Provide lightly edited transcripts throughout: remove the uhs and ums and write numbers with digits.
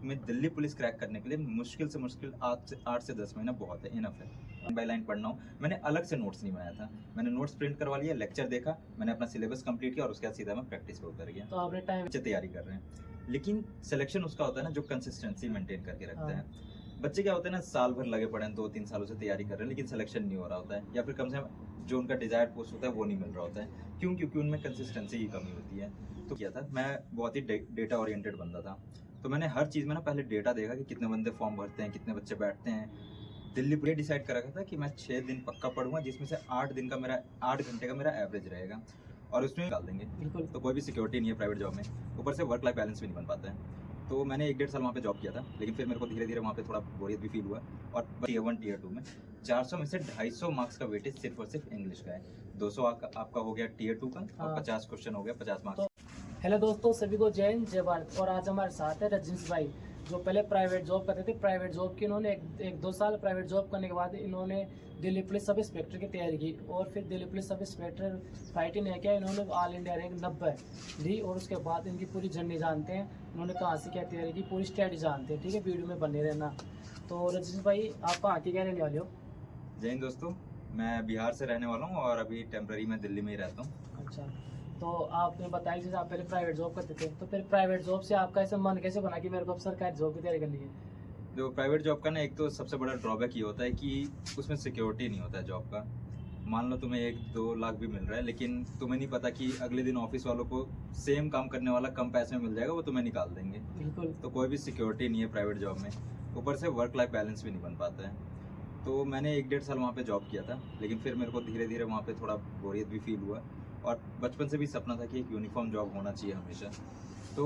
में Delhi police crack करने के लिए मुश्किल से मुश्किल 8 से 10 महीना बहुत है, इनफ है। लाइन बाय लाइन पढ़ना हूँ। मैंने अलग से नोट्स नहीं बनाया था, मैंने नोट्स प्रिंट करवा लिया, लेक्चर देखा, मैंने अपना सिलेबस कंप्लीट किया और उसके बाद सीधा मैं प्रैक्टिस पे उतर गया। तो आपने टाइम बच्चे तैयारी कर रहे हैं, लेकिन सिलेक्शन उसका होता है ना जो कंसिस्टेंसी मेंटेन करके रखता है। बच्चे क्या होते हैं ना, साल भर लगे पड़े हैं, 2-3 सालों से तैयारी कर रहे हैं, लेकिन सिलेक्शन नहीं हो रहा होता है, या फिर कम से कम जो उनका डिजायर्ड पोस्ट होता है वो नहीं मिल रहा होता है। क्यों? क्योंकि उनमें कंसिस्टेंसी की कमी होती है। तो किया था, मैं बहुत ही डेटा ओरिएंटेड बंदा था, तो मैंने हर चीज़ में ना पहले डेटा देखा कि कितने बंदे फॉर्म भरते हैं, कितने बच्चे बैठते हैं। दिल्ली पुलिस डिसाइड कर रखा था कि मैं 6 दिन पक्का पढ़ूंगा, जिसमें से 8 घंटे का मेरा एवरेज रहेगा और उसमें डाल देंगे। बिल्कुल। तो कोई भी सिक्योरिटी नहीं है प्राइवेट जॉब में, ऊपर से वर्क लाइफ बैलेंस भी नहीं बन पाता है। तो मैंने 1-1.5 साल वहाँ पे जॉब किया था, लेकिन फिर मेरे को धीरे धीरे वहाँ पे थोड़ा बोरियत भी फील हुआ। और टीयर 1 टीयर 2 में 400 में से 250 मार्क्स का वेटेज सिर्फ और सिर्फ इंग्लिश का है। 200 आपका हो गया टीयर 2 का और 50 क्वेश्चन हो गया 50 मार्क्स। हेलो दोस्तों, सभी को जय हिंद जय भारत। और आज हमारे साथ है रजनीश भाई, जो पहले प्राइवेट जॉब करते थे। प्राइवेट जॉब की इन्होंने एक दो साल प्राइवेट जॉब करने के बाद इन्होंने दिल्ली पुलिस सब इंस्पेक्टर की तैयारी की और फिर Delhi police sub inspector fighting है क्या, इन्होंने ऑल इंडिया रैंक 90 दी। और उसके बाद इनकी पूरी जर्नी जानते हैं, इन्होंने कहाँ से क्या तैयारी की, पूरी स्ट्रेटजी जानते हैं। ठीक है, वीडियो में बने रहना। तो रजनीश भाई, आप कहाँ के क्या रहने वाले हो? जय हिंद दोस्तों, मैं बिहार से रहने वाला हूँ और अभी टेम्पररी मैं दिल्ली में ही रहता हूँ। अच्छा, तो आपने बताया जैसे आप पहले प्राइवेट जॉब करते थे, तो फिर प्राइवेट जॉब से आपका ऐसा मन कैसे बना कि मेरे को अब सरकारी जॉब की तैयारी करनी है? जो प्राइवेट जॉब का ना, एक तो सबसे बड़ा ड्रॉबैक ये होता है कि उसमें सिक्योरिटी नहीं होता है जॉब का। मान लो तुम्हें 1-2 लाख भी मिल रहा है, लेकिन तुम्हें नहीं पता कि अगले दिन ऑफिस वालों को सेम काम करने वाला कम पैसे में मिल जाएगा, वो तुम्हें निकाल देंगे। बिल्कुल। तो कोई भी सिक्योरिटी नहीं है प्राइवेट जॉब में, ऊपर से वर्क लाइफ बैलेंस भी नहीं बन पाता है। तो मैंने 1-1.5 साल वहाँ पे जॉब किया था, लेकिन फिर मेरे को धीरे धीरे वहाँ पे थोड़ा बोरियत भी फील हुआ। और बचपन से भी सपना था कि एक यूनिफॉर्म जॉब होना चाहिए हमेशा। तो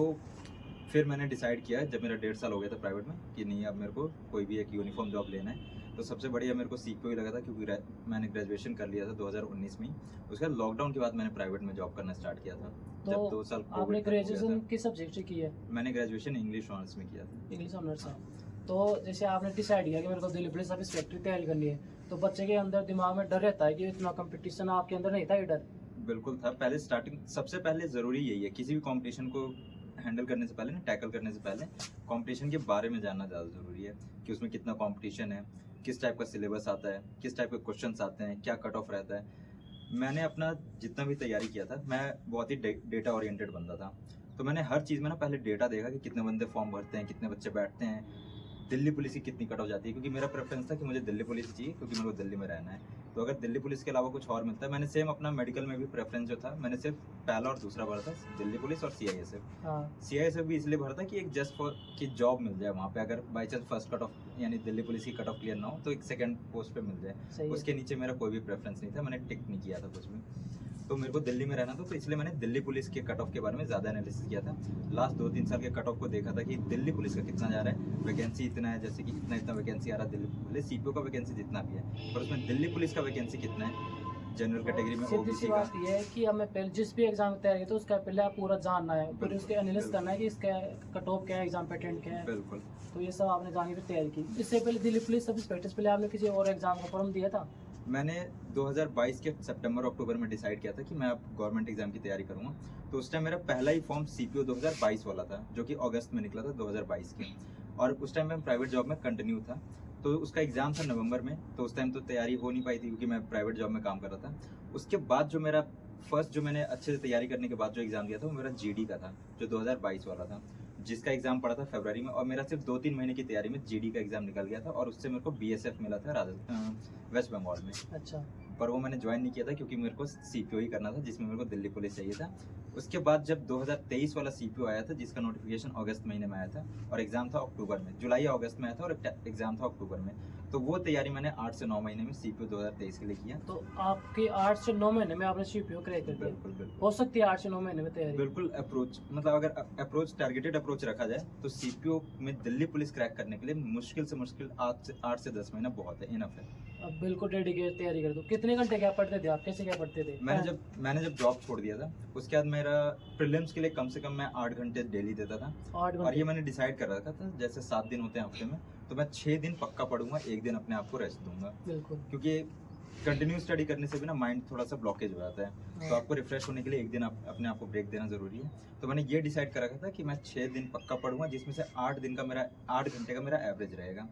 फिर मैंने डिसाइड किया जब मेरा 1.5 साल हो गया था प्राइवेट में कि नहीं, अब मेरे को कोई भी एक यूनिफॉर्म जॉब लेना है। तो सबसे बढ़िया मेरे को सीपीओ ही लगा था, क्योंकि मैंने ग्रेजुएशन कर लिया था 2019 में ही। उसके बाद लॉकडाउन के बाद मैंने प्राइवेट में जॉब करना स्टार्ट किया था। तो जब 2 साल आपने ग्रेजुएशन किस सब्जेक्ट से की है? मैंने ग्रेजुएशन इंग्लिश ऑनर्स में किया था। इंग्लिश ऑनर्स है। तो जैसे आपने डिसाइड किया कि मेरे को दिल्ली पुलिस सब इंस्पेक्टर की तैयारी करनी है, तो बच्चे के अंदर दिमाग में डर रहता है कि इतना कंपटीशन, आपके अंदर नहीं था ये डर? बिल्कुल था। पहले स्टार्टिंग सबसे पहले ज़रूरी यही है, किसी भी कंपटीशन को हैंडल करने से पहले ना, टैकल करने से पहले कंपटीशन के बारे में जानना ज़्यादा ज़रूरी है कि उसमें कितना कंपटीशन है, किस टाइप का सिलेबस आता है, किस टाइप के क्वेश्चंस आते हैं, क्या कट ऑफ रहता है। मैंने अपना जितना भी तैयारी किया था, मैं बहुत ही डेटा ओरिएंटेड बंदा था, तो मैंने हर चीज़ में ना पहले डेटा देखा कि कितने बंदे फॉर्म भरते हैं, कितने बच्चे बैठते हैं, दिल्ली पुलिस की कितनी कट ऑफ जाती है। क्योंकि मेरा प्रेफरेंस था कि मुझे दिल्ली पुलिस चाहिए, क्योंकि मेरे को दिल्ली में रहना है। तो अगर दिल्ली पुलिस के अलावा कुछ और मिलता है, मैंने सेम अपना मेडिकल में भी प्रेफरेंस जो था, मैंने सिर्फ पहला और दूसरा भरा था, दिल्ली पुलिस और सीआईएसएफ। सीआईएसएफ भी इसलिए भरा था कि एक जस्ट फॉर कि जॉब मिल जाए वहाँ पे, अगर by chance first cut off यानी दिल्ली पुलिस की कट ऑफ क्लियर ना हो तो एक सेकंड पोस्ट पे मिल जाए। उसके नीचे मेरा कोई भी प्रेफरेंस नहीं था, मैंने टिक नहीं किया था कुछ भी। तो मेरे को दिल्ली में रहना था, तो इसलिए मैंने दिल्ली पुलिस के कट ऑफ के बारे में ज़्यादा एनालिसिस किया था। लास्ट 2-3 साल के कट ऑफ को देखा था कि दिल्ली पुलिस का कितना जा रहा है, वैकेंसी इतना है, जैसे कि इतना वैकेंसी आ रहा है दिल्ली पुलिस, सीपीओ का वैकेंसी जितना भी है, पर उसमें दिल्ली पुलिस का वैकेंसी कितना है जनरल कैटेगरी में, ओबीसी का। बात ये है कि हमें पहले जिस भी एग्जाम की तैयारी तो उसका पहले आप पूरा जानना है, फिर उसके एनालिसिस करना है कि इसका कट ऑफ क्या है, एग्जाम पैटर्न क्या है। बिल्कुल। तो ये सब आपने जान के फिर तैयारी की। इससे पहले दिल्ली पुलिस सब इंस्पेक्टर पहले आपने किसी और एग्जाम का फॉर्म दिया था? मैंने 2022 के सितंबर अक्टूबर में डिसाइड किया था कि मैं अब गवर्नमेंट एग्जाम की तैयारी करूंगा। तो उस टाइम मेरा पहला ही फॉर्म सीपीओ 2022 वाला था, जो कि अगस्त में निकला था 2022 के। और उस टाइम मैं प्राइवेट जॉब में कंटिन्यू था, तो उसका एग्जाम था नवंबर में। तो उस टाइम तो तैयारी हो नहीं पाई थी, क्योंकि मैं प्राइवेट जॉब में काम कर रहा था। उसके बाद जो मेरा फर्स्ट, जो मैंने अच्छे से तैयारी करने के बाद जो एग्जाम दिया था, वो मेरा जीडी का था, जो 2022 वाला था, जिसका एग्जाम पड़ा था फरवरी में। और मेरा सिर्फ 2-3 महीने की तैयारी में जीडी का एग्जाम निकल गया था, और उससे मेरे को बीएसएफ मिला था वेस्ट बंगाल में। अच्छा। पर वो मैंने ज्वाइन नहीं किया था, क्योंकि मेरे को सीपीओ ही करना था, जिसमें मेरे को दिल्ली पुलिस चाहिए था। उसके बाद जब 2023 वाला सीपीओ आया था, जिसका नोटिफिकेशन अगस्त महीने में आया था, और एग्जाम था अक्टूबर में, जुलाई या अगस्त में आया था, और एग्जाम था अक्टूबर में। तो वो तैयारी मैंने 8 से 9 महीने में सीपीओ 2023 के लिए किया। तो आपके 8 से 9 महीने में आपने सीपीओ क्रैक कर दिया? बिल्कुल बिल्कुल हो सकती है 8 से 9 महीने में तैयारी? बिल्कुल। अप्रोच मतलब अगर अप्रोच टारगेटेड अप्रोच रखा जाए तो सीपीओ में दिल्ली पुलिस क्रैक करने के लिए मुश्किल से मुश्किल 8 से 10 महीना बहुत है, इनफ है। अब बिल्कुल डेडिकेट तैयारी कर दो। कितने घंटे क्या पढ़ते थे आप, कैसे क्या पढ़ते थे? मैंने जब जॉब छोड़ दिया था, उसके बाद मेरा प्रीलिम्स के लिए कम से कम मैं 8 घंटे डेली देता था। 8 घंटे? और ये मैंने डिसाइड कर रखा था, जैसे 7 दिन होते हैं हफ्ते में, तो मैं 6 दिन पक्का पढ़ूंगा, 1 दिन अपने आप को रेस्ट दूंगा। बिल्कुल। क्योंकि कंटिन्यू स्टडी करने से भी ना माइंड थोड़ा सा ब्लॉकेज हो जाता है, तो आपको रिफ्रेश होने के लिए एक दिन अपने आप को ब्रेक देना जरूरी है। तो मैंने ये डिसाइड कर रखा था कि मैं 6 दिन पक्का पढ़ूंगा, जिसमें से 8 घंटे का मेरा एवरेज रहेगा।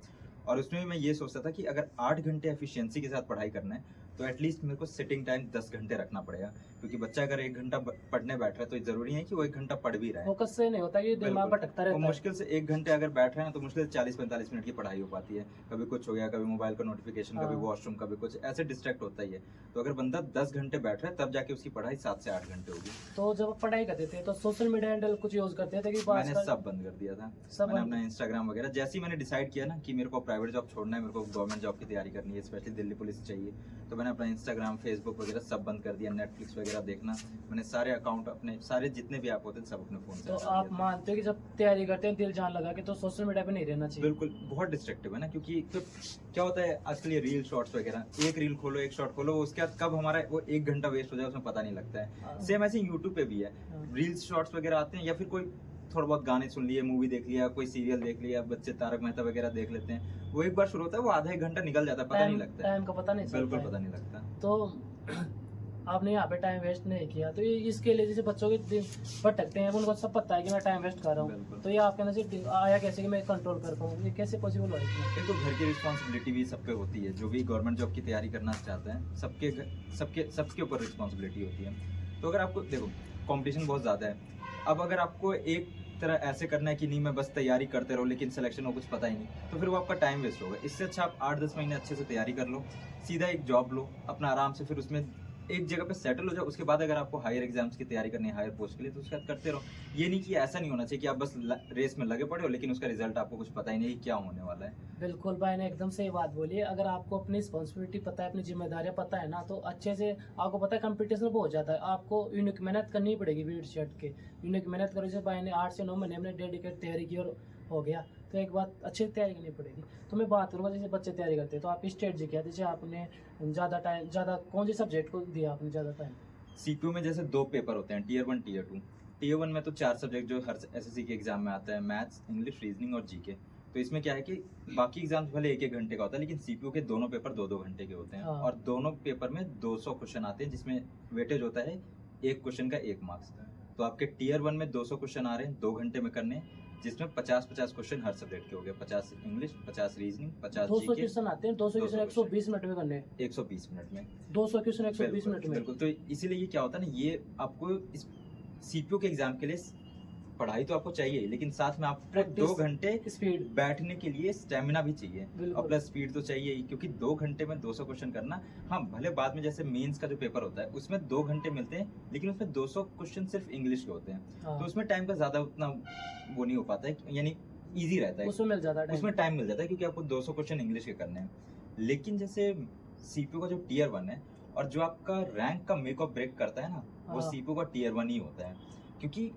और उसमें भी मैं ये सोचता था कि अगर 8 घंटे एफिशिएंसी के साथ पढ़ाई करना है तो एटलीस्ट मेरे को सिटिंग टाइम 10 घंटे रखना पड़ेगा, क्योंकि बच्चा अगर 1 घंटा पढ़ने बैठ रहा है तो जरूरी है कि वो 1 घंटा पढ़ भी रहा है। फोकस से नहीं होता, ये दिमाग बिल्कुल। भटकता वो रहता है। मुश्किल से 1 घंटे अगर बैठ रहे हैं तो मुश्किल से 40-45 मिनट की पढ़ाई हो पाती है। कभी कुछ हो गया, कभी मोबाइल का नोटिफिकेशन, कभी हाँ। वॉशरूम, कभी कुछ, ऐसे डिस्ट्रैक्ट होता ही है। तो अगर बंदा 10 घंटे बैठ रहा है तब जाके उसकी पढ़ाई 7 से 8 घंटे होगी। तो जब आप पढ़ाई करते थे तो सोशल मीडिया हैंडल कुछ यूज करते थे कि बात मैंने सब बंद कर दिया था। सब मैंने बंद- अपना इंस्टाग्राम वगैरह, जैसे ही मैंने डिसाइड किया ना कि मेरे को प्राइवेट जॉब छोड़ना है, मेरे को गवर्नमेंट जॉब की तैयारी करनी है, स्पेशली दिल्ली पुलिस चाहिए, तो मैंने अपना इंस्टाग्राम, फेसबुक वगैरह सब बंद कर दिया। नेटफ्लिक्स वगैरह देखना, मैंने सारे अकाउंट अपने, सारे जितने भी ऐप होते हैं सब अपने फोन से तो हटा आप दिए थे। मानते हो कि जब तैयारी करते हैं दिल जान लगा के तो सोशल मीडिया पे नहीं रहना चाहिए? बिल्कुल, बहुत डिस्ट्रक्टिव है ना, क्योंकि तो क्या होता है आजकल ये रील शॉर्ट्स वगैरह, एक रील खोलो, एक शॉर्ट खोलो, उसके बाद कब हमारा वो 1 घंटा वेस्ट हो जाए उसमें पता नहीं लगता है। हाँ। सेम ऐसे यूट्यूब पे भी है, हाँ। रील्स शॉर्ट्स वगैरह आते हैं, या फिर कोई थोड़ा बहुत गाने सुन लिए, मूवी देख लिया, कोई सीरियल देख लिया, बच्चे तारक मेहता वगैरह देख लेते हैं, वो एक बार शुरू होता है, वो आधा 1 घंटा निकल जाता है, पता नहीं लगता है। टाइम का पता नहीं चलता बिल्कुल है। पता नहीं लगता। तो आपने यहाँ पे टाइम वेस्ट नहीं किया, तो ये इसके लिए जैसे बच्चों के दिन भटकते हैं, उनको सब पता है कि मैं टाइम वेस्ट कर रहा हूँ, बिल्कुल। तो ये आपके अंदर से आया कैसे कि मैं कंट्रोल कर पाऊँ, ये कैसे पॉसिबल हुआ इसमें? एक तो घर की रिस्पॉन्सिबिलिटी भी सब पे होती है, जो भी गवर्नमेंट जॉब की तैयारी करना चाहता है सबके ऊपर रिस्पॉन्सिबिलिटी होती है। तो अगर आपको देखो कंपटीशन बहुत ज़्यादा है, अब अगर आपको एक तरह ऐसे करना है कि नहीं मैं बस तैयारी करते रहो लेकिन सिलेक्शन हो कुछ पता ही नहीं, तो फिर वो आपका टाइम वेस्ट होगा। इससे अच्छा आप 8-10 महीने अच्छे से तैयारी कर लो, सीधा एक जॉब लो अपना आराम से, फिर उसमें एक जगह पे सेटल हो जाओ। उसके बाद अगर आपको हायर एग्जाम्स की तैयारी करनी है, हायर पोस्ट के लिए, तो उसके बाद करते रहो। ये नहीं कि ऐसा नहीं होना चाहिए कि आप बस रेस में लगे पड़े हो लेकिन उसका रिजल्ट आपको कुछ पता ही नहीं क्या होने वाला है। बिल्कुल भाई ने एकदम सही बात बोली है। अगर आपको अपनी रिस्पॉन्सिबिलिटी पता है, अपनी जिम्मेदारियां पता है ना, तो अच्छे से आपको पता है कंपटीशन बहुत जाता है, आपको यूनिक मेहनत करनी पड़ेगी। वीड शर्ट के यूनिक मेहनत करो, जैसे भाई ने 8 से 9 महीने हमने डेडिकेट तैयारी की और हो गया, तो एक बात अच्छे से तैयारी करनी पड़ेगी। तो मैं बात करूँगा जैसे बच्चे तैयारी करते हैं, तो आप स्ट्रेटजी क्या, जैसे आपने ज़्यादा कौन से सब्जेक्ट को दिया आपने ज़्यादा टाइम? सीपीयू में जैसे 2 पेपर होते हैं, टीयर 1 टीयर 2। टीयर 1 में तो 4 सब्जेक्ट जो हर एसएससी के एग्जाम में आता है, मैथ्स, इंग्लिश, रीजनिंग और जीके। तो इसमें क्या है कि बाकी एग्जाम भले 1-1 घंटे का होता है, लेकिन सीपीयू के दोनों पेपर 2-2 घंटे के होते हैं। हाँ। और दोनों पेपर में 200 क्वेश्चन आते हैं, जिसमें वेटेज होता है एक क्वेश्चन का 1 मार्क्स। तो आपके टीयर 1 में 200 क्वेश्चन आ रहे हैं 2 घंटे में करने, जिसमें 50-50 क्वेश्चन हर सब्जेक्ट के हो गए, 50 इंग्लिश, 50 रीजनिंग, 50 200 जीके, क्वेश्चन आते हैं, 200 क्वेश्चन 120 मिनट में करने, 120 मिनट में। 200 क्वेश्चन 120 मिनट में। बिल्कुल। तो इसीलिए ये क्या होता है ना, ये आपको इस सीपीयू के एग्जाम के लिए पढ़ाई तो आपको चाहिए, लेकिन साथ में आपको Practice, 2 घंटे स्पीड। बैठने के लिए स्टेमिना भी चाहिए, बिल्कुल। और प्लस स्पीड तो चाहिए ही, क्योंकि 2 घंटे में 200 क्वेश्चन करना, हाँ भले बाद में जैसे मेंस का जो पेपर होता है उसमें 2 घंटे मिलते हैं, लेकिन उसमें 200 क्वेश्चन सिर्फ इंग्लिश के होते हैं। हाँ। तो उसमें टाइम का ज्यादा उतना वो नहीं हो पाता है, यानी ईजी रहता है, उसमें मिल जाता है उसमें टाइम मिल जाता है, क्योंकि आपको 200 क्वेश्चन इंग्लिश के करने हैं। लेकिन जैसे सीपीयू का जो टीयर 1 है, और जो आपका रैंक का मेक और ब्रेक करता है ना, वो हाँ। सीपीयू का टीयर 1 ही होता है। क्योंकि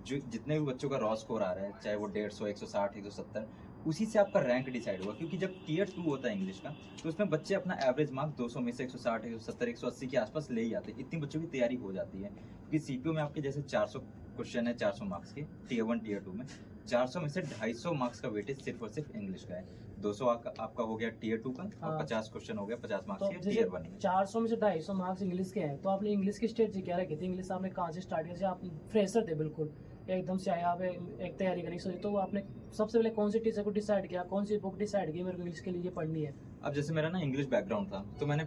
जो जितने भी बच्चों का रॉ स्कोर आ रहा है, चाहे वो 150, 160, 170, उसी से आपका रैंक डिसाइड होगा। क्योंकि जब टीयर 2 होता है इंग्लिश का, तो उसमें बच्चे अपना एवरेज मार्क्स 200 में से 160, 170, 180 के आसपास ले ही आते हैं। इतनी बच्चों की तैयारी हो जाती है, क्योंकि सीपीयू में आपके जैसे 400 क्वेश्चन है 400 मार्क्स के, टीयर 1 टीयर 2 में 400 में से 250 मार्क्स का वेटेज सिर्फ और सिर्फ इंग्लिश का है। 200 आपका हो गया टीयर 2 का, और हाँ। 50 क्वेश्चन हो गया 50 मार्क्स तो के जैसे टीयर 1 में। 400 में से 250 मार्क्स इंग्लिश के हैं, तो आपने इंग्लिश की स्ट्रेटजी क्या रखी थी? इंग्लिश आपने कहाँ से स्टार्ट किया? जैसे आप फ्रेशर थे बिल्कुल, एकदम से आया, आप एक तैयारी करनी सोची, तो आपने सबसे पहले कौन सी टीचर को डिसाइड किया, कौन सी बुक डिसाइड की मेरे को इंग्लिश के लिए पढ़नी है? अब जैसे मेरा ना इंग्लिश बैकग्राउंड था, तो मैंने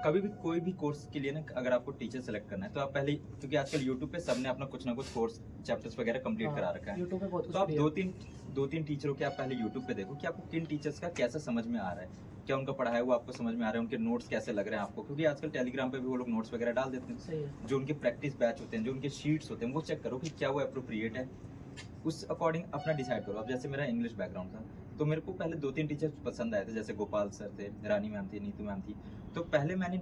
कभी भी कोई भी कोर्स के लिए ना, अगर आपको टीचर सेलेक्ट करना है तो आप पहले, क्योंकि आजकल यूट्यूब पे सबने अपना कुछ ना कुछ कोर्स चैप्टर्स वगैरह कंप्लीट हाँ, करा रखा है। यूट्यूब पे बहुत कुछ तो आप फ्री है। 2-3 टीचरों के आप पहले यूट्यूब पे देखो कि आपको किन टीचर्स का कैसा समझ में आ रहा है, क्या उनका पढ़ाया हुआ आपको समझ में आ रहा है, उनके नोट्स कैसे लग रहे हैं आपको, क्योंकि आजकल टेलीग्राम पे भी वो लोग नोट्स वगैरह डाल देते हैं। सही है। जो उनके प्रैक्टिस बैच होते हैं, जो उनके शीट्स होते हैं, वो चेक करो कि क्या वो अप्रोप्रिएट है, उस अकॉर्डिंग अपना डिसाइड करो। अब जैसे मेरा इंग्लिश बैकग्राउंड था, तो मेरे को पहले 2-3 टीचर्स पसंद आए थे, जैसे गोपाल सर थे, रानी मैम थी, नीतू मैम थी। तो पहले मैंने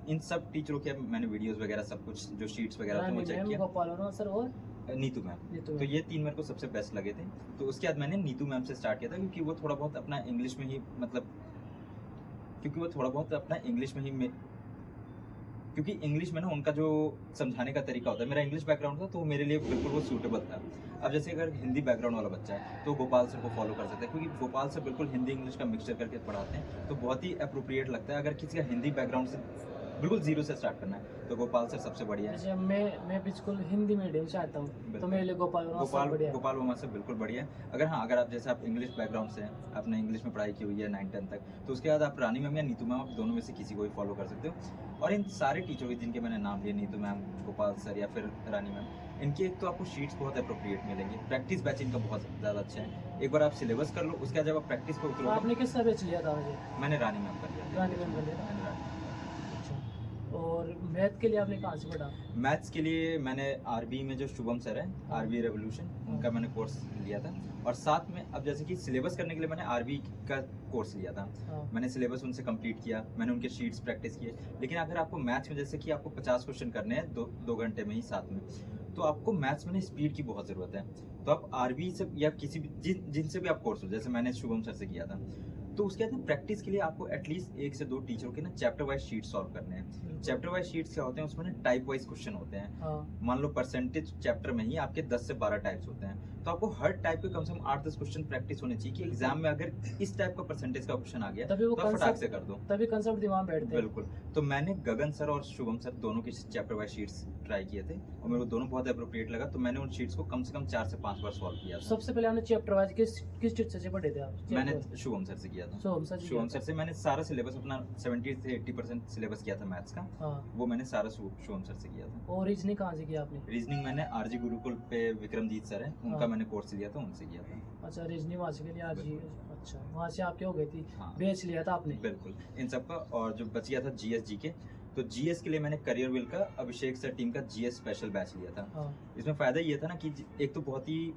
इन सब टीचरों के मैंने वीडियोस वगैरह सब कुछ जो शीट्स वगैरह थे वो रानी चेक मैम, किया। गोपाल वर्मा सर और नीतू मैम, नीतू तो मैम। ये 3 मेरे को सबसे बेस्ट लगे थे। तो उसके बाद मैंने नीतू मैम से स्टार्ट किया था, क्योंकि वो थोड़ा बहुत अपना इंग्लिश में ही क्योंकि इंग्लिश में ना उनका जो समझाने का तरीका होता है, मेरा इंग्लिश बैकग्राउंड था तो मेरे लिए बिल्कुल वो सूटेबल था। अब जैसे अगर हिंदी बैकग्राउंड वाला बच्चा है तो गोपाल सर को फॉलो कर सकता है, क्योंकि गोपाल सर बिल्कुल हिंदी इंग्लिश का मिक्सचर करके पढ़ाते हैं, तो बहुत ही अप्रोप्रिएट लगता है। अगर किसी का हिंदी बैकग्राउंड से बिल्कुल जीरो से स्टार्ट करना है तो गोपाल सर सबसे बढ़िया है। जैसे मैं बिल्कुल हिंदी मीडियम से आता हूँ, तो बिल्कुल। मेरे लिए गोपाल वर्मा सबसे बढ़िया है। गोपाल वर्मा से बिल्कुल बढ़िया है। अगर हाँ, अगर आप जैसे आप इंग्लिश बैकग्राउंड से हैं, आपने इंग्लिश में पढ़ाई की हुई है 9-10 तक, तो उसके बाद आप रानी मैम या नीतू मैम, आप दोनों में से किसी को भी फॉलो कर सकते हो। और इन सारे टीचरों के जिनके मैंने नाम लिए, नीतू मैम, गोपाल सर या फिर रानी मैम, इनके एक तो आपको शीट्स बहुत अप्रोप्रिएट मिलेंगी। प्रैक्टिस बैच इनका बहुत ज़्यादा अच्छा है। एक बार आप सिलेबस कर लो, उसके बाद जब आप प्रैक्टिस पे उतरोगे। आपने किस तरह लिया था मुझे? मैंने रानी मैम कर लिया था। रानी मैम कर लिया था। मैंने रानी मैम। अच्छा, और मैथ के लिए आपने कहाँ से पढ़ा? मैथ्स के लिए मैंने आरबी में जो शुभम सर है, आरबी रेवोल्यूशन, उनका मैंने कोर्स लिया था। और साथ में अब जैसे कि सिलेबस करने के लिए मैंने आरबी का कोर्स लिया था। हाँ। मैंने सिलेबस उनसे कंप्लीट किया, मैंने उनके शीट्स प्रैक्टिस किए। लेकिन अगर आपको मैथ्स में जैसे कि आपको 50 क्वेश्चन करने हैं 2 घंटे में ही साथ में, तो आपको मैथ्स में ना स्पीड की बहुत ज़रूरत है। तो आप आरबी से या किसी भी जिनसे भी आप कोर्स हो, जैसे मैंने शुभम सर से किया था, तो उसके बाद प्रैक्टिस के लिए आपको एटलीस्ट 1 से 2 टीचरों के ना चैप्टर वाइज शीट सॉल्व करने हैं। चैप्टर वाइज शीट्स क्या होते हैं, उसमें ना टाइप वाइज क्वेश्चन होते हैं। हाँ। मान लो परसेंटेज चैप्टर में ही आपके 10 से 12 टाइप्स होते हैं, तो आपको हर टाइप के कम से कम 8-10 क्वेश्चन प्रैक्टिस होने चाहिए कि एग्जाम में अगर इस टाइप का परसेंटेज का क्वेश्चन आ गया तभी वो तो आप फटाक concept- से कर दो। तभी कंसेप्ट दिमाग में बैठते हैं। बिल्कुल। तो मैंने गगन सर और शुभम सर दोनों की चैप्टर वाइज शीट्स ट्राई किए थे और मेरे को दोनों बहुत अप्रोप्रिएट लगा, तो मैंने उन शीट्स को कम से कम 4 से 5 बार सॉल्व किया था। सबसे पहले आपने चैप्टर वाइज किस टीचर से पढ़े थे आप? मैंने शुभम सर से किया था। शुभम सर से मैंने सारा सिलेबस अपना 70 से 80% सिलेबस किया था मैथ्स का। हाँ। वो मैंने सारा शुभम सर से किया था। और रीजनिंग कहाँ से किया आपने? रीजनिंग मैंने आरजी गुरुकुल पे विक्रमजीत सर है, उनका हाँ। मैंने कोर्स लिया था, उनसे किया था। अच्छा, रीजनिंग वहाँ से के लिए आज ही। अच्छा, वहाँ से आपके हो गई थी। हाँ। बेच लिया था आपने? बिल्कुल, इन सब का। और जो बच गया था जीएस जीके, तो जीएस के लिए मैंने करियर विल का अभिषेक सर टीम का जीएस स्पेशल बैच लिया था। हाँ। इसमें फ़ायदा ये था ना कि एक तो बहुत ही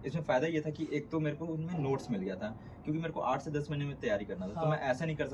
इसमें फ़ायदा ये था कि एक तो मेरे को उनमें नोट्स मिल गया था, क्योंकि मेरे को 8 से 10 महीने में तैयारी करना था। हाँ। तो मैं ऐसा नहीं कर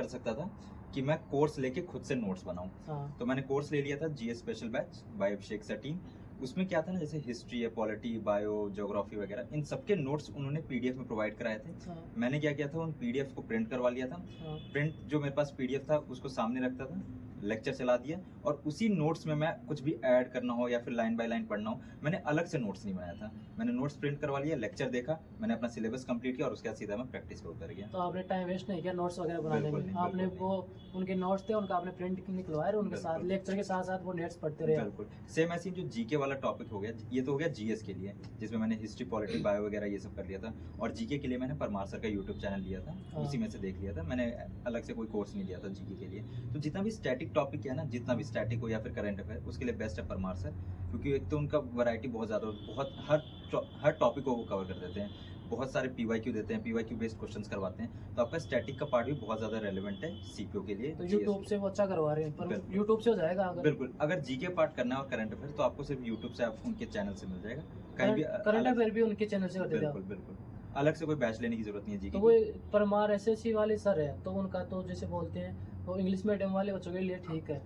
सकता था कि मैं कोर्स लेके खुद से नोट्स बनाऊं। हाँ। तो मैंने कोर्स ले लिया था जीएस स्पेशल बैच बाय अभिषेक सर टीम। उसमें क्या था ना, जैसे हिस्ट्री है, पॉलिटी, बायो, ज्योग्राफी वगैरह, इन सबके नोट्स उन्होंने पीडीएफ में प्रोवाइड कराए थे। हाँ। मैंने क्या किया था, उन पीडीएफ को प्रिंट करवा लिया था। हाँ। प्रिंट जो मेरे पास पीडीएफ था उसको सामने रखता था, लेक्चर चला दिया, और उसी नोट्स में मैं कुछ भी ऐड करना हो या फिर लाइन बाय लाइन पढ़ना हो, मैंने अलग से नोट्स नहीं बनाया था। मैंने नोट्स प्रिंट करवा लिया, लेक्चर देखा, मैंने अपना सिलेबस कंप्लीट किया और उसके बाद सीधा मैं प्रैक्टिस पे उतर गया। तो आपने टाइम वेस्ट नहीं किया नोट्स वगैरह बनाने बिल्कुल में? नहीं, आपने बिल्कुल वो उनके नोट्स थे, उनका आपने प्रिंट निकलवाया और उनके साथ बिल्कुल। लेक्चर के साथ साथ वो नोट्स पढ़ते रहे? बिल्कुल सेम ऐसे ही जो जीके वाला टॉपिक हो गया, ये तो हो गया जीएस के लिए, जिसमें मैंने हिस्ट्री, पॉलिटी, बायो वगैरह ये सब कर लिया था। और जीके के लिए मैंने परमार सर का यूट्यूब चैनल लिया था, हाँ। उसी में से देख लिया था। मैंने अलग से कोई कोर्स नहीं लिया था जीके के लिए। तो जितना भी स्टैटिक टॉपिक है ना, जितना भी स्टैटिक हो या फिर करंट अफेयर, उसके लिए बेस्ट है परमार सर, क्योंकि एक तो उनका वैरायटी बहुत ज़्यादा, बहुत हर टॉपिक को वो कवर कर देते हैं। बहुत सारे पीवाईक्यू देते हैं, पीवाईक्यू बेस्ड क्वेश्चंस करवाते हैं, तो आपका स्टैटिक का पार्ट भी बहुत ज़्यादा रेलेवेंट है सीपीओ के लिए। तो यूट्यूब से वो अच्छा करवा रहे हैं, पर बिल्कुल। यूट्यूब से हो जाएगा अगर? बिल्कुल, अगर जीके पार्ट करना है और करंट अफेयर, तो आपको सिर्फ यूट्यूब से आप उनके चैनल से मिल जाएगा। कहीं भी करंट अलग- अफेयर भी उनके चैनल से होते थे? बिल्कुल बिल्कुल, अलग से कोई बैच लेने की जरूरत नहीं है जीके तो वो परमार एसएससी वाले सर है, तो उनका तो जैसे बोलते हैं वो इंग्लिश मीडियम वाले बच्चों के लिए ठीक है,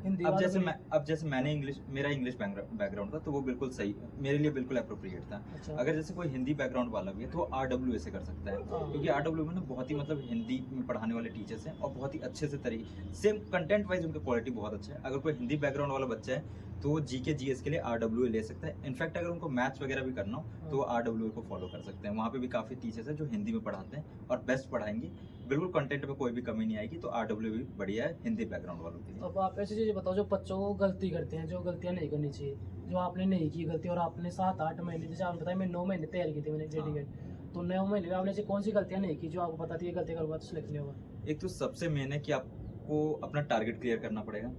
हिंदी अब वालों जैसे के मैं अब जैसे मैंने मेरा इंग्लिश बैकग्राउंड था, तो वो बिल्कुल सही, मेरे लिए बिल्कुल अप्रोप्रिएट था। लिए? अच्छा। अगर जैसे कोई हिंदी बैकग्राउंड वाला भी है तो आरडब्ल्यू से कर सकता है, हाँ। क्योंकि आरडब्ल्यू में ना बहुत ही मतलब हिंदी में पढ़ाने वाले टीचर्स हैं और बहुत ही अच्छे से तरीके, सेम कंटेंट वाइज उनका क्वालिटी बहुत अच्छा है। अगर कोई हिंदी बैकग्राउंड वाला बच्चा है तो वो जीके जीएस के लिए आरडब्ल्यू ले सकता है। इनफैक्ट अगर उनको मैथ्स वगैरह भी करना हो तो वो आरडब्ल्यू को फॉलो कर सकते हैं। वहाँ पे भी काफ़ी टीचर्स हैं जो हिंदी में पढ़ाते हैं और बेस्ट पढ़ाएंगे, बिल्कुल कंटेंट में कोई भी कमी नहीं आएगी। तो आरडब्ल्यू भी बढ़िया है हिंदी बैकग्राउंड वालों के लिए। अब आप ऐसी चीज़ें बताओ जो बच्चों को गलती करते हैं, जो गलतियाँ नहीं करनी चाहिए, जो आपने नहीं की गलती, और आपने 7-8 महीने, जैसे आपने बताया मैं 9 महीने तैयारी की थी मैंने डेडिकेट, तो 9 महीने में आपने ऐसी कौन सी गलतियाँ नहीं की जो आपको पता थी ये गलती करूँगा तो सिलेक्ट नहीं होगा? एक तो सबसे मेन है कि आपको अपना टारगेट क्लियर करना पड़ेगा।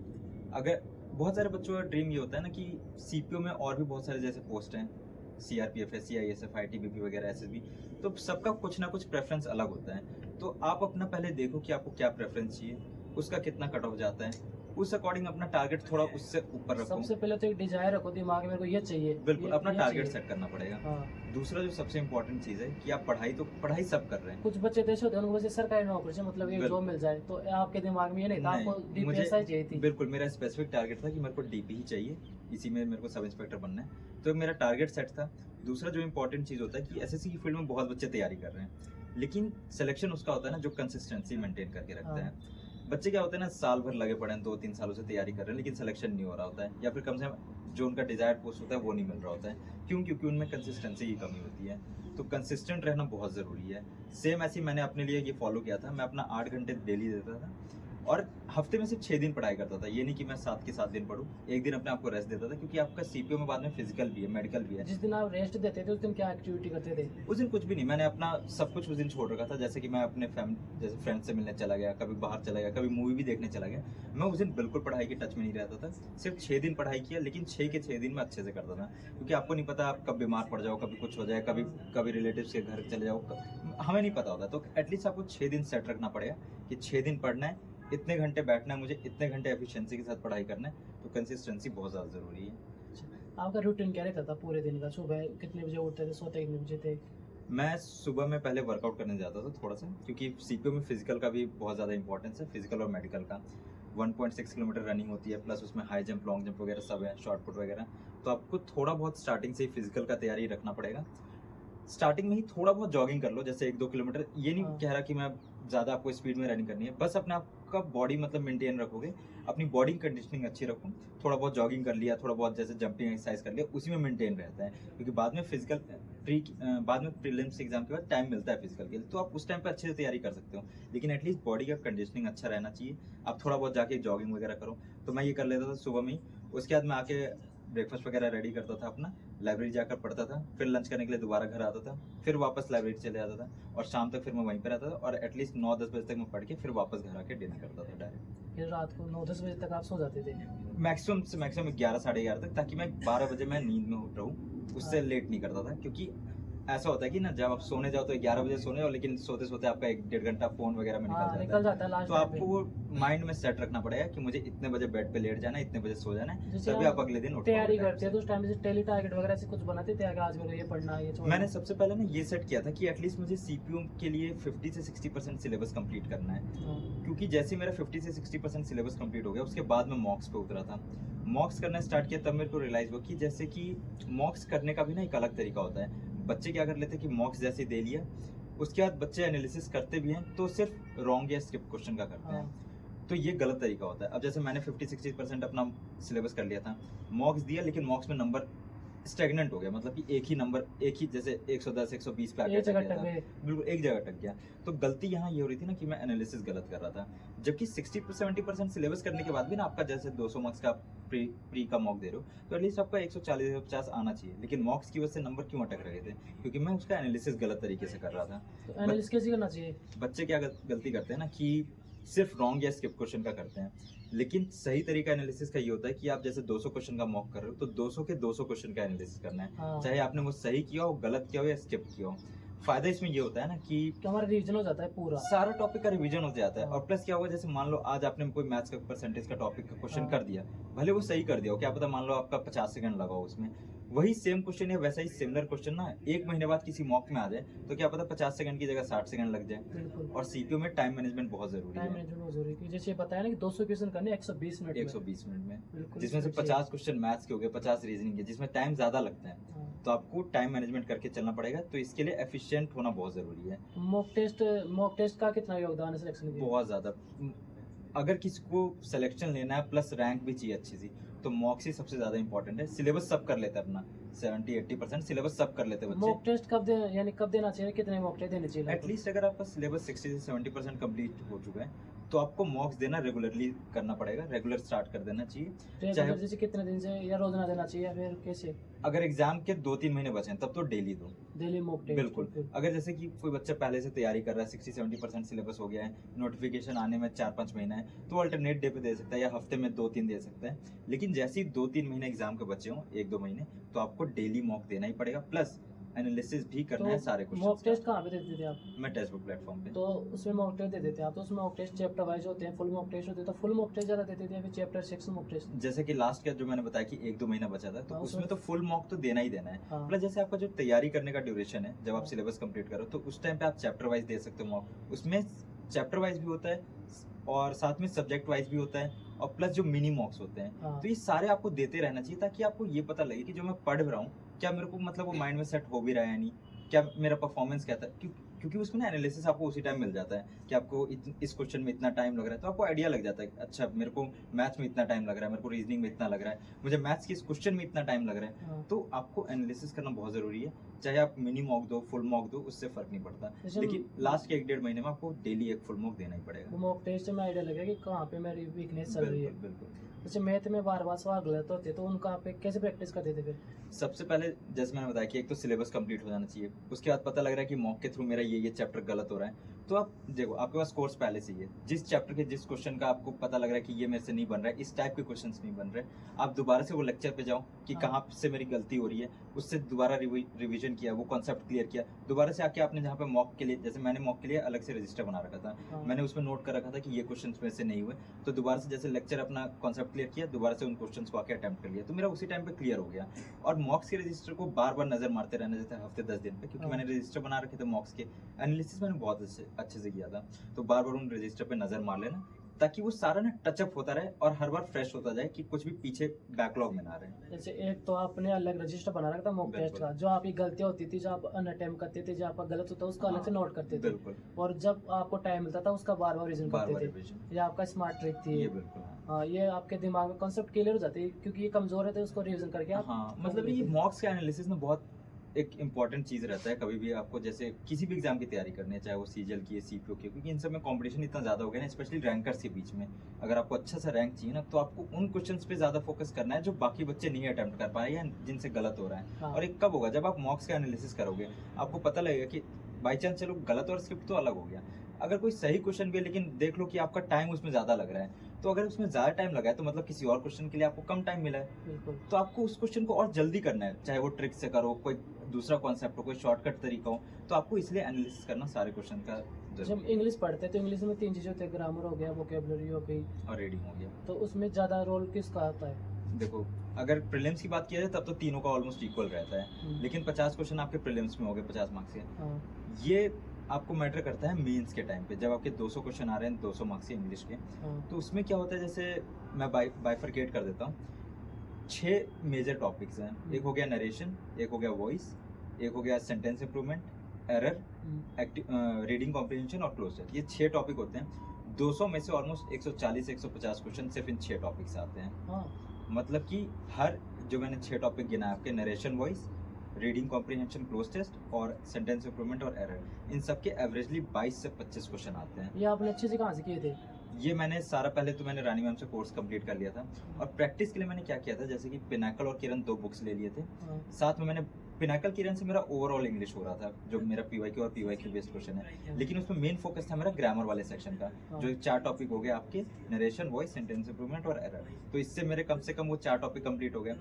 अगर बहुत सारे बच्चों का ड्रीम ये होता है ना कि सीपीओ में और भी बहुत सारे जैसे पोस्ट हैं, सीआरपीएफ है, सीआईएसएफ, आईटीबीपी वगैरह, एसएसबी, तो सबका कुछ ना कुछ प्रेफरेंस अलग होता है। तो आप अपना पहले देखो कि आपको क्या प्रेफरेंस चाहिए, उसका कितना कट ऑफ जाता है, उस अकॉर्डिंग अपना टारगेट थोड़ा उससे ऊपर रखो। सबसे पहले तो एक डिजायर रखो दिमाग में, मेरे को ये चाहिए। बिल्कुल, अपना ये टारगेट चाहिए। सेट करना पड़ेगा। हाँ। दूसरा जो सबसे इम्पोर्टेंट चीज़ है कि आप पढ़ाई सब कर रहे हैं। कुछ बच्चे तो ऐसे होते हैं उनको बस सरकारी नौकरी से मतलब एक बिल्कुल। जॉब मिल जाए, तो आपके दिमाग में ये नहीं था, नहीं, आपको मुझे डीपीएसआई चाहिए थी? बिल्कुल, मेरा स्पेसिफिक टारगेट था कि मेरे को डीपी ही चाहिए, इसी में मेरे को सब इंस्पेक्टर बनना है, तो मेरा टारगेट सेट था। दूसरा जो इम्पोर्टेंट चीज़ होता है कि एसएससी की फील्ड में बहुत बच्चे तैयारी कर रहे हैं, लेकिन सिलेक्शन उसका होता है ना जो कंसिस्टेंसी मेंटेन करके रखता है। बच्चे क्या होते हैं ना, साल भर लगे पड़े हैं, 2-3 सालों से तैयारी कर रहे हैं, लेकिन सिलेक्शन नहीं हो रहा होता है, या फिर कम से कम जो उनका डिजायर्ड पोस्ट होता है वो नहीं मिल रहा होता है। क्यों? क्योंकि उनमें कंसिस्टेंसी की कमी होती है। तो कंसिस्टेंट रहना बहुत ज़रूरी है। सेम ऐसे ही मैंने अपने लिए ये फॉलो किया था। मैं अपना 8 घंटे डेली देता था और हफ्ते में सिर्फ 6 दिन पढ़ाई करता था। ये नहीं कि मैं 7 के 7 दिन पढूं, एक दिन अपने आप को रेस्ट देता था, क्योंकि आपका सीपीओ में बाद में फिजिकल भी है, मेडिकल भी है। जिस दिन आप रेस्ट देते थे उस दिन क्या एक्टिविटी करते थे? उस दिन कुछ भी नहीं, मैंने अपना सब कुछ उस दिन छोड़ रखा था। जैसे कि मैं अपने जैसे फ्रेंड से मिलने चला गया, कभी बाहर चला गया, कभी मूवी भी देखने चला गया। मैं उस दिन बिल्कुल पढ़ाई के टच में नहीं रहता था। सिर्फ 6 दिन पढ़ाई किया, लेकिन 6 के 6 दिन मैं अच्छे से करता था, क्योंकि आपको नहीं पता आप कब बीमार पड़ जाओ, कभी कुछ हो जाए, कभी कभी रिलेटिव्स के घर चले जाओ, हमें नहीं पता होता। तो एटलीस्ट आपको 6 दिन सेट रखना पड़ेगा कि 6 दिन पढ़ना है, इतने घंटे बैठना है, मुझे इतने घंटे एफिशिएंसी के साथ पढ़ाई करना है। तो कंसिस्टेंसी बहुत ज़्यादा ज़रूरी है। आपका रूटीन क्या रहता था पूरे दिन का? सुबह कितने बजे उठते थे, सोते कितने बजे थे? मैं सुबह में पहले वर्कआउट करने जाता था थोड़ा सा, क्योंकि सीपीओ में फिजिकल का भी बहुत ज़्यादा इंपॉर्टेंस है, फिजिकल और मेडिकल का। 1.6 किलोमीटर रनिंग होती है, प्लस उसमें हाई जंप, लॉन्ग जंप वगैरह सब है, शॉर्ट पुट वगैरह। तो आपको थोड़ा बहुत स्टार्टिंग से ही फिजिकल का तैयारी रखना पड़ेगा। स्टार्टिंग में ही थोड़ा बहुत जॉगिंग कर लो, जैसे 1-2 किलोमीटर। ये नहीं हाँ। कह रहा कि मैं ज़्यादा आपको स्पीड में रनिंग करनी है, बस अपने आप का बॉडी मतलब मेंटेन रखोगे, अपनी बॉडी कंडीशनिंग अच्छी रखो। थोड़ा बहुत जॉगिंग कर लिया, थोड़ा बहुत जैसे जंपिंग एक्सरसाइज कर लिया, उसी में मेंटेन रहता है। क्योंकि बाद में बाद में प्रीलिम्स एग्जाम के बाद टाइम मिलता है फिजिकल के लिए, तो आप उस टाइम पे अच्छे से तैयारी कर सकते हो। लेकिन एटलीस्ट बॉडी का कंडीशनिंग अच्छा रहना चाहिए। आप थोड़ा बहुत जाके जॉगिंग वगैरह करो। तो मैं ये कर लेता था सुबह में ही। उसके बाद मैं आके ब्रेकफास्ट वगैरह रेडी करता था अपना, लाइब्रेरी जाकर पढ़ता था, फिर लंच करने के लिए दोबारा घर आता था, फिर वापस लाइब्रेरी चले जाता था, और शाम तक फिर मैं वहीं पे रहता था, और एटलीस्ट 9-10 बजे तक मैं पढ़ के फिर वापस घर आके डिनर करता था डायरेक्ट। फिर रात को 9-10 बजे तक आप सो जाते थे? मैक्सिमम से मैक्सिमम 11-11:30 तक, ताकि मैं 12 बजे मैं नींद में उठ रहूँ। उससे हाँ। लेट नहीं करता था, क्योंकि ऐसा होता है कि ना, जब आप सोने जाओ तो 11 बजे सोने जाओ, लेकिन सोते सोते आपका 1-1.5 घंटा फोन वगैरह में हाँ, निकल निकल जाता जाता है है। लास्ट तो टाइम पे। आपको माइंड में सेट रखना पड़ेगा कि मुझे इतने बजे बेड पे लेट जाना है, इतने बजे सो जाना है, जैसे तभी आप अगले दिन उठ तैयारी पाओगे करते हैं तो उस टाइम से टेली टारगेट वगैरह से कुछ बनाते थे कि आज मेरे को ये पढ़ना है, ये छोड़ना मैंने है? सबसे पहले ना ये सेट किया था कि एटलीस्ट मुझे सीपीयू के लिए 50 से 60% सिलेबस कंप्लीट करना है। हाँ। क्योंकि जैसे ही मेरा 50 से 60% सिलेबस कंप्लीट हो गया, उसके बाद मैं मॉक्स पे उतरा था। मॉक्स करना स्टार्ट किया, तब मेरे को रियलाइज हुआ कि जैसे कि मॉक्स करने का भी ना एक अलग तरीका होता है। बच्चे क्या कर लेते हैं कि मॉक्स जैसे दे लिया, उसके बाद बच्चे एनालिसिस करते भी हैं तो सिर्फ रॉन्ग या स्किप क्वेश्चन का करते हैं। तो ये गलत तरीका होता है। अब जैसे मैंने 50-60% अपना सिलेबस कर लिया था, मॉक्स दिया, लेकिन मॉक्स में नंबर स्टेगनेंट हो गया, मतलब कि एक ही नंबर, एक ही जैसे 110-120 पे आके एक जगह अटक गया टक था। गए। बिल्कुल एक जगह अटक गया। तो गलती यहाँ ये हो रही थी ना कि मैं एनालिसिस गलत कर रहा था। जबकि 60-70% सिलेबस करने के बाद भी ना, आपका जैसे 200 मार्क्स का प्री का मॉक दे रहे हो, तो एटलीस्ट आपका 140-150 आना चाहिए। लेकिन मॉक्स की वजह से नंबर क्यों अटक रहे थे? क्योंकि मैं उसका एनालिसिस गलत तरीके से कर रहा था। तो एनालिसिस कैसे करना चाहिए? बच्चे क्या गलती करते हैं ना कि सिर्फ रॉन्ग या स्किप क्वेश्चन का करते हैं। लेकिन सही तरीका एनालिसिस का ये होता है कि आप जैसे 200 क्वेश्चन का मॉक कर रहे हो, तो 200 के 200 क्वेश्चन का एनालिसिस करना है। हाँ। चाहे आपने वो सही किया हो, गलत किया हो या स्किप किया हो। फायदा इसमें ये होता है ना कि कि हमारा रिविजन हो जाता है पूरा। सारा टॉपिक का रिवीजन हो जाता है। हाँ। और प्लस क्या होगा, जैसे मान लो आज आपने कोई मैथ्स का परसेंटेज का टॉपिक का क्वेश्चन हाँ। कर दिया, भले वो सही कर दिया हो, क्या पता मान लो आपका 50 सेकंड लगा हो उसमें, वही सेम क्वेश्चन या वैसा ही सिमिलर क्वेश्चन ना 1 महीने बाद किसी मॉक में आ जाए, तो क्या पता 50 सेकंड की जगह 60 सेकंड लग जाए। बिल्कुल। और सीपीयू में टाइम मैनेजमेंट बहुत जरूरी टाइम है। मैनेजमेंट बहुत जरूरी है, क्योंकि जैसे बताया ना कि 200 क्वेश्चन करने 120 मिनट में। 120 मिनट में, बिल्कुल। जिसमें से 50 क्वेश्चन मैथ्स के हो गए, 50 रीजनिंग के, जिसमें टाइम ज्यादा लगता है। हाँ। तो आपको टाइम मैनेजमेंट करके चलना पड़ेगा। तो इसके लिए एफिशिएंट होना बहुत जरूरी है, तो मॉक टेस्ट का कितना योगदान है सिलेक्शन के? बहुत ज्यादा। अगर किसी को सिलेक्शन लेना है प्लस रैंक भी चाहिए अच्छी सी, तो मॉक्स ही सबसे ज्यादा इंपॉर्टेंट है। सिलेबस सब कर लेते हैं अपना, 70-80% सिलेबस सब कर लेते हैं बच्चे। मॉक टेस्ट कब यानी कब देना चाहिए, कितने मॉक टेस्ट देने चाहिए? एटलीस्ट अगर आपका सिलेबस 60 से 70% कंप्लीट हो चुका है, तो आपको मॉक्स देना रेगुलरली करना पड़ेगा, रेगुलर स्टार्ट कर देना चाहिए। रेगुलर जैसे कितने दिन से, या रोजाना देना चाहिए, या फिर कैसे? अगर एग्जाम के 2-3 महीने बचे हैं तब तो डेली दो। Daily mock test? बिल्कुल। अगर जैसे कि कोई बच्चा पहले से तैयारी कर रहा है, 60-70% सिलेबस हो गया है, नोटिफिकेशन आने में 4-5 महीना है, तो अल्टरनेट डे पे दे सकता है या हफ्ते में 2-3 दे सकता है। लेकिन जैसे ही 2-3 महीने एग्जाम के बचे हों, 1-2 महीने, तो आपको डेली मॉक देना ही पड़ेगा, प्लस एनालिसिस भी करना है सारे मॉक क्वेश्चंस टेस्ट का। कहाँ पे देते थे आप? मैं टेक्स्ट बुक प्लेटफॉर्म पे। तो उसमें मॉक टेस्ट देते थे आप, तो उसमें मॉक टेस्ट चैप्टर वाइज होते हैं, फुल मॉक टेस्ट होते हैं, तो फुल मॉक टेस्ट ज़्यादा देते थे या फिर चैप्टर सेक्शन मॉक टेस्ट? जैसे कि लास्ट का जो मैंने बताया कि 1-2 महीना बचा था, तो हाँ, उसमें तो फुल मॉक तो देना ही देना है। हाँ। प्लस जैसे आपका जो तैयारी करने का ड्यूरेशन है, जब आप सिलेबस कंप्लीट करो, तो उस टाइम पे आप चैप्टर वाइज दे सकते हो मॉक। उसमें चैप्टर वाइज भी होता है और साथ में सब्जेक्ट वाइज भी होता है, और प्लस जो मिनी मॉक्स होते हैं। हाँ। तो ये सारे आपको देते रहना चाहिए, ताकि आपको ये पता लगे कि जो मैं पढ़ रहा हूँ, क्या मेरे को मतलब वो माइंड में सेट हो भी रहा है या नहीं, क्या मेरा परफॉर्मेंस क्या था। क्योंकि क्योंकि उसमें ना एनालिसिस आपको उसी टाइम मिल जाता है कि आपको इस क्वेश्चन में इतना टाइम लग रहा है, तो आपको आइडिया लग जाता है अच्छा मेरे को मैथ्स में इतना टाइम लग रहा है, मेरे को रीजनिंग में इतना लग रहा है, मुझे मैथ्स के इस क्वेश्चन में इतना टाइम लग रहा है। हाँ। तो आपको एनालिसिस करना बहुत जरूरी है, चाहे आप मिनी मॉक दो फुल मॉक दो, उससे फर्क नहीं पड़ता, जैसे लेकिन लास्ट के 1-1.5 महीने में आपको डेली एक फुल मॉक देना ही पड़ेगा। मॉक टेस्ट से में आइडिया लगेगा कि कहाँ पे मेरी वीकनेस चल रही है। बिल्कुल बिल्कुल। जैसे मैथ में बार बार सवाल गलत होते तो उनका आप कैसे प्रैक्टिस करते थे फिर? सबसे पहले जैसे मैंने बताया कि एक तो सिलेबस कंप्लीट हो जाना चाहिए, उसके बाद पता लग रहा है कि मॉक के थ्रू मेरा ये चैप्टर गलत हो रहा है, तो आप देखो आपके पास कोर्स पहले से ही है, जिस चैप्टर के जिस क्वेश्चन का आपको पता लग रहा है कि ये मेरे से नहीं बन रहा है, इस टाइप के क्वेश्चंस नहीं बन रहे, आप दोबारा से वो लेक्चर पे जाओ कि हाँ। कहाँ से मेरी गलती हो रही है, उससे दोबारा रिवीजन किया, वो कॉन्सेप्ट क्लियर किया, दोबारा से आके आपने जहाँ पे मॉक के लिए, जैसे मैंने मॉक के लिए अलग से रजिस्टर बना रखा था, हाँ। मैंने उसमें नोट कर रखा था कि ये क्वेश्चन मेरे से नहीं हुए, तो दोबारा से जैसे लेक्चर अपना कॉन्सेप्ट क्लियर किया, दोबारा से उन क्वेश्चन को आके अटेम्प्ट कर लिया, तो मेरा उसी टाइम पे क्लियर हो गया। और मॉक्स के रजिस्टर को बार बार नजर मारते रहना, जैसे हफ्ते 10 दिन पे, क्योंकि हाँ। मैंने रजिस्टर बना रखे थे मॉक्स के, एनालिसिस मैंने बहुत अच्छे से किया था, तो बार बार उन रजिस्टर पे नजर मार लेना, ताकि वो सारा ना टचअप होता रहे और हर बार फ्रेश होता जाए, कि कुछ भी पीछे बैकलॉग में ना रहे। जैसे एक तो आपने अलग रजिस्टर बना रखा था मॉक टेस्ट बिल्कुल। का, जो आपकी गलतियां होती थी, जो आप अनअटेम्प्ट करते थे, जो आपका गलत होता उसका अलग से नोट करते थे, बिल्कुल, और जब आपको टाइम मिलता था उसका बार बार रिविजन बार बार करते थे। रिवीजन, ये आपका स्मार्ट ट्रिक थी। ये बिल्कुल। हाँ, ये आपके दिमाग में कॉन्सेप्ट क्लियर हो जाती है, क्योंकि ये कमजोर है तो उसको रिविजन करके आप हाँ, मतलब ये मॉक्स का एनालिसिस ना बहुत एक इम्पॉर्टेंट चीज रहता है, कभी भी आपको जैसे किसी भी एग्जाम की तैयारी करनी है, चाहे वो सीजीएल की है, सीपीओ की, क्योंकि इन सब में कंपटीशन इतना ज्यादा हो गया ना, स्पेशली रैंकर्स के बीच में। अगर आपको अच्छा सा रैंक चाहिए ना, तो आपको उन क्वेश्चंस पे ज्यादा फोकस करना है जो बाकी बच्चे नहीं अटेम्प्ट कर पाए या जिनसे गलत हो रहा है। हाँ। और एक कब होगा, जब आप मॉक्स का एनालिसिस करोगे, आपको पता लगेगा कि बाई चांस चलो गलत और स्क्रिप्ट तो अलग हो गया, अगर कोई सही क्वेश्चन भी है लेकिन देख लो कि आपका टाइम उसमें ज्यादा लग रहा है, तो अगर उसमें ज्यादा टाइम लगा है तो मतलब किसी और क्वेश्चन के लिए आपको कम टाइम मिला है, बिल्कुल। तो आपको उस क्वेश्चन को और जल्दी करना है, चाहे वो ट्रिक से करो, कोई दूसरा कॉन्सेप्ट हो, कोई शॉर्टकट तरीका हो, तो आपको इसलिए एनालिसिस करना सारे क्वेश्चन का जब जरूरी है। इंग्लिश पढ़ते हैं तो इंग्लिश में 3 चीजें होती है, ग्रामर हो गया, वोकेबलरी हो गई, और रीडिंग हो गया। तो उसमें ज्यादा रोल किसका आता है? देखो अगर प्रीलिम्स की बात किया जाए तब तो तीनों का ऑलमोस्ट इक्वल रहता है, लेकिन 50 क्वेश्चन आपके प्रीलिम्स में हो गए 50 मार्क्स के, हाँ। ये आपको मैटर करता है मेंस के टाइम पे, जब आपके 200 क्वेश्चन आ रहे हैं 200 मार्क्स के इंग्लिश के, हाँ। तो उसमें क्या होता है, जैसे मैं बाइफरकेट कर देता हूँ, 6 मेजर टॉपिक्स हैं, एक हो गया नरेशन, एक हो गया वॉइस, एक हो गया sentence improvement, error, reading comprehension और क्लोजर, ये 6 टॉपिक होते हैं। 200 में से ऑलमोस्ट 140-150 क्वेश्चन सिर्फ इन 6 टॉपिक से आते हैं। हाँ। मतलब कि हर जो मैंने 6 टॉपिक गिना आपके, narration, voice, reading comprehension, cloze test और सेंटेंस इंप्रूवमेंट और एरर, इन सब के एवरेजली 22 से 25 क्वेश्चन आते हैं। ये आपने अच्छे से कहाँ से किए थे? ये मैंने सारा, पहले तो मैंने रानी मैम से कोर्स कंप्लीट कर लिया था, और प्रैक्टिस के लिए मैंने क्या किया था, जैसे कि पिनाकल और किरण 2 बुक्स ले लिए थे, हाँ। साथ में मैंने पिनाकल किरण से मेरा ओवरऑल इंग्लिश हो रहा था, जो मेरा पीवाईक्यू और पीवाईक्यू बेस्ड क्वेश्चन है, लेकिन उसमें मेन फोकस था मेरा ग्रामर वाले सेक्शन का, जो 4 टॉपिक हो गए आपके, नरेशन, वॉइस, सेंटेंस इंप्रूवमेंट और एरर, तो इससे मेरे कम से कम वो 4 टॉपिक कंप्लीट हो गए।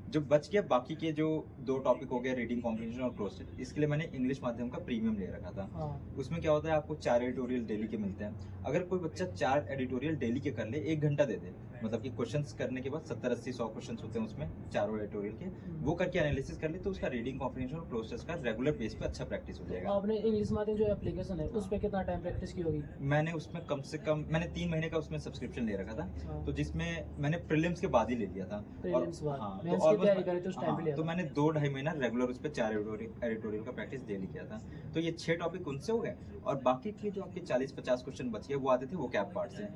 जो बच गया बाकी के जो 2 टॉपिक हो गए, रीडिंग कॉम्प्रिहेंशन और क्लोज टेस्ट, इसके लिए मैंने इंग्लिश माध्यम का प्रीमियम ले रखा था। हाँ। उसमें क्या होता है, आपको 4 एडिटोरियल डेली के मिलते हैं, अगर कोई बच्चा 4 एडिटोरियल डेली के कर ले, 1 घंटा दे दे, मतलब कि क्वेश्चंस करने के बाद 70-80-100 क्वेश्चंस होते हैं उसमें, चारों एडिटोरियल के, वो करके एनालिसिस कर ले, तो उसका रीडिंग कॉम्प्रिहेंशन और क्लोज टेस्ट का रेगुलर बेस पे अच्छा प्रैक्टिस हो जाएगा। आपने इंग्लिश माध्यम जो एप्लीकेशन है उस पे कितना टाइम प्रैक्टिस की होगी? मैंने उसमें कम से कम मैंने 3 महीने का उसमें सब्सक्रिप्शन ले रखा था, हाँ। तो जिसमें मैंने प्रीलिम्स के बाद ही ले लिया था, प्रीलिम्स बाद, हाँ, मेंस तो की तैयारी almost- करी तो उस टाइम पे लिया तो था। मैंने 2-2.5 महीना रेगुलर उस पर 4 एडिटोरियल का प्रैक्टिस डेली किया था, तो ये 6 टॉपिक उनसे हो गए, और बाकी के जो आपके 40-50 क्वेश्चन बच गए वो आते थे वो कैप पार्ट से,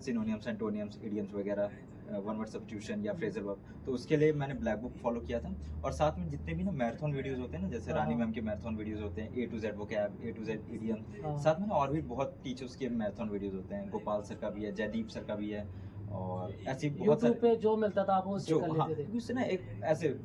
सिनोनियम्स, एंटोनियम्स, इडियम्स वगैरह, वन वर्ड सब्स्टिट्यूशन या फ्रेजल वर्ब, तो उसके लिए मैंने ब्लैक बुक फॉलो किया था, और साथ में जितने भी ना मैराथन वीडियोस होते हैं ना, जैसे हाँ। रानी मैम के मैराथन वीडियोस होते हैं, A to Z vocab, A to Z idiom, हाँ। साथ में ना और भी बहुत टीचर्स के मैराथन वीडियोस होते हैं, गोपाल सर का भी है, जयदीप सर का भी है, और ऐसी बहुत यूट्यूब सारे पे जो मिलता था आप वो जो, कर हाँ, लेते थे। क्योंकि उससे ना एक ऐसे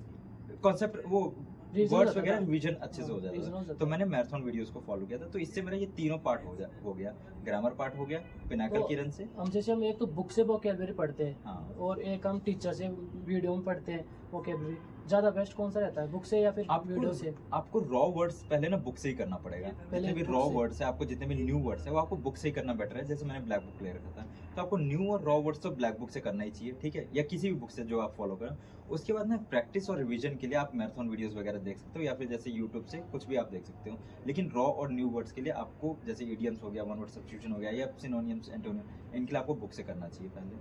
कॉन्सेप्ट वो Revision वर्ड्स होता वगैरह था। रिवीजन अच्छे से हो हाँ, revision हो जाता जाता था, तो था। मैंने मैराथन वीडियोस को फॉलो किया था, तो इससे मेरा ये तीनों पार्ट हो गया, ग्रामर पार्ट हो गया पिनाकल तो किरण से, हम जैसे हम एक तो बुक से वोकेबलरी पढ़ते हैं, हाँ, और एक हम टीचर से वीडियो में पढ़ते हैं वोकेबलरी, ज्यादा बेस्ट कौन सा रहता है, बुक से या फिर वीडियो से? आपको रॉ वर्ड्स पहले ना बुक से ही करना पड़ेगा, जितने भी book रॉ से। वर्ड्स है, आपको जितने भी न्यू वर्ड्स है वो आपको बुक से ही करना बेटर है, जैसे मैंने ब्लैक बुक ले रखा था, तो आपको न्यू और रॉ वर्ड्स तो ब्लैक बुक से करना ही चाहिए, ठीक है, या किसी भी बुक से जो आप फॉलो करें। उसके बाद ना प्रैक्टिस और रिवीजन के लिए आप मैराथन वीडियोस वगैरह देख सकते हो, या फिर जैसे यूट्यूब से कुछ भी आप देख सकते हो, लेकिन रॉ और न्यू वर्ड्स के लिए आपको जैसे इडियम्स हो गया, वन वर्ड सब्स्टिट्यूशन हो गया, या सिनोनियम्स, एंटोनियम, इनके लिए आपको बुक से करना चाहिए पहले।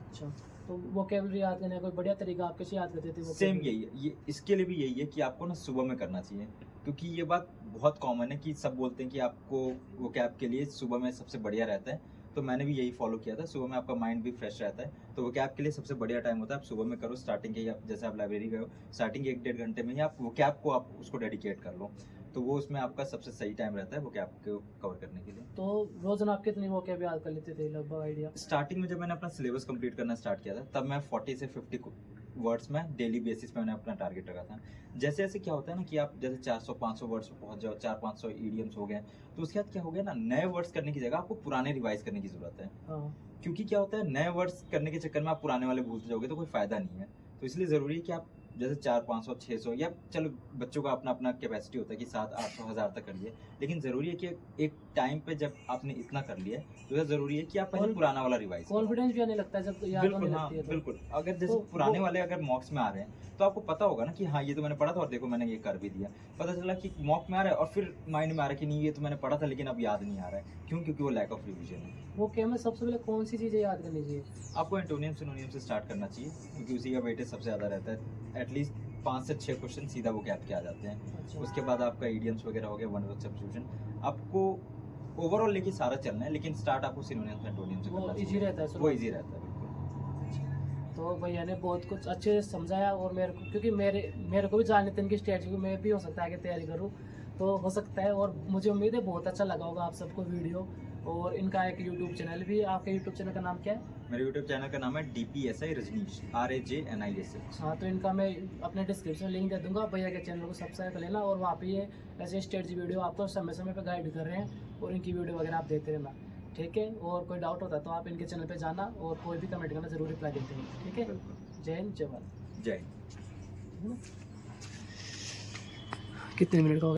अच्छा, तो वोकेबलरी याद करने का कोई बढ़िया तरीका आप कैसे याद करते थे? सेम यही है, ये इसके लिए भी यही है कि आपको ना सुबह में करना चाहिए, क्योंकि ये बात बहुत कॉमन है कि सब बोलते हैं कि आपको वो कैब के लिए सुबह में सबसे बढ़िया रहता है, तो मैंने भी यही फॉलो किया था। सुबह में आपका माइंड भी फ्रेश रहता है, तो वो कैब के लिए सबसे बढ़िया टाइम होता है आप सुबह में करो। स्टार्टिंग के आप जैसे आप लाइब्रेरी गए हो, स्टार्टिंग के 1-1.5 घंटे में ही आप वो कैब को आप उसको डेडिकेट कर लो, तो वो उसमें आपका सबसे सही टाइम रहता है वो कैब को कवर करने के लिए। तो रोजाना आप कितनी वो कैब याद कर लेते थे लगभग आइडिया? स्टार्टिंग में जब मैंने अपना सिलेबस कंप्लीट करना स्टार्ट किया था, तब मैं 40 से 50 वर्ड्स में डेली बेसिस पे मैंने अपना टारगेट रखा था। जैसे जैसे क्या होता है ना कि आप जैसे 400-500 वर्ड्स पे पहुंच जाओ, 400-500 ईडियम्स हो गए, तो उसके बाद क्या हो गया ना, नए वर्ड्स करने की जगह आपको पुराने रिवाइज करने की जरूरत है। हाँ। क्योंकि क्या होता है, नए वर्ड्स करने के चक्कर में आप पुराने वाले भूलते जाओगे तो कोई फायदा नहीं है। तो इसलिए जरूरी है कि आप जैसे 400-500-600 या चलो बच्चों का अपना अपना कैपेसिटी होता है कि 700-800-1000 तक करिए, लेकिन जरूरी है कि एक टाइम पे जब आपने इतना कर लिया है तो जरूरी है कि आप पहले पुराना वाला रिवाइज करो। कॉन्फिडेंस भी आने लगता है जब याद होने बिल्कुल, हाँ, लगती है तो। बिल्कुल। अगर जैसे तो पुराने वो- वाले अगर मॉक्स में आ रहे हैं तो आपको पता होगा ना कि हाँ ये तो मैंने पढ़ा था और देखो मैंने ये कर भी दिया। पता चला कि मॉक में आ रहा है और फिर माइंड में आ रहा है कि नहीं ये तो मैंने पढ़ा था लेकिन अब याद नहीं आ रहा है। क्यों? क्योंकि वो लैक ऑफ रिविजन है। वो कैब में सबसे पहले कौन सी चीजें याद करनी चाहिए? आपको एंटोनियम सिनोनियम से स्टार्ट करना चाहिए, क्योंकि उसी का वेटेज सबसे ज़्यादा रहता है। एटलीस्ट 5 से 6 क्वेश्चन सीधा वो कैप के आ जाते हैं। अच्छा। उसके बाद आपका इडियम्स वगैरह हो गया, वन वर्ड सब्स्टिट्यूशन। आपको ओवरऑल लेके सारा चलना है, लेकिन स्टार्ट आपको सिनोनियम एंटोनियम से वो करना इजी चाहिए। रहता है वो शुरुआत इजी में। रहता है, बिल्कुल। तो भैया ने बहुत कुछ अच्छे से समझाया और मेरे को, क्योंकि मेरे को भी जानने थे इनकी स्ट्रेटजी, में भी हो सकता है आगे तैयारी करूँ तो हो सकता है। और मुझे उम्मीद है बहुत अच्छा लगा होगा आप सबको वीडियो। और इनका एक यूट्यूब चैनल भी है। आपके यूट्यूब चैनल का नाम क्या है? मेरे यूट्यूब चैनल का नाम है DPSI रजनीश, RAJNIS। हाँ, तो इनका मैं अपने डिस्क्रिप्शन में लिंक दे दूंगा। भैया के चैनल को सब्सक्राइब कर लेना, और वहाँ पे ये ऐसे स्ट्रेटजी वीडियो आपको समय समय पे गाइड कर रहे हैं, और इनकी वीडियो वगैरह आप देखते रहना, ठीक है। और कोई डाउट होता है तो आप इनके चैनल पे जाना, और कोई भी कमेंट करना, जरूर रिप्लाई देते हैं, ठीक है। बिल्कुल। जय हिंद, जय भारत। जय हिंद। कितने मिनट का हो गया?